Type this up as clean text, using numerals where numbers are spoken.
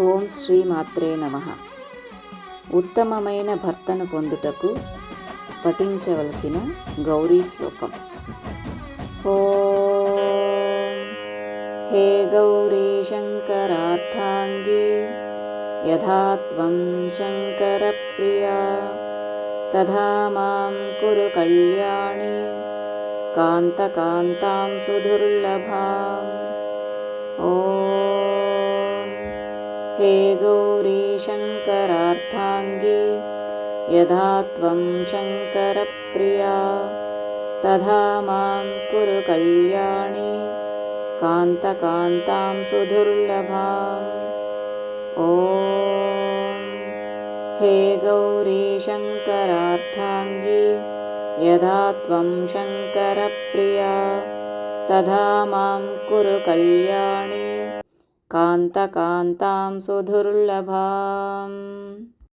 ఓం శ్రీ మాత్రే నమః. ఉత్తమమైన భర్తను పొందుటకు పఠించవలసిన గౌరీ శ్లోకం. ఓం హే గౌరీ శంకరార్థాంగి యథా త్వం శంకర ప్రియా తథా మాం కురు కళ్యాణి కాంతకాంతాం సుదుర్లభాం. ఓం హే గౌరీ శంకరార్థాంగి యథా త్వం శంకర ప్రియా తథా మాం కురు కళ్యాణి కాంతకాంతాం సుదుర్లభాం. ఓం హే గౌరీ శంకరార్థాంగి యథా త్వం శంకర ప్రియా తథా మాం కురు కళ్యాణి కాంతకాంతాం సుదుర్లభాం.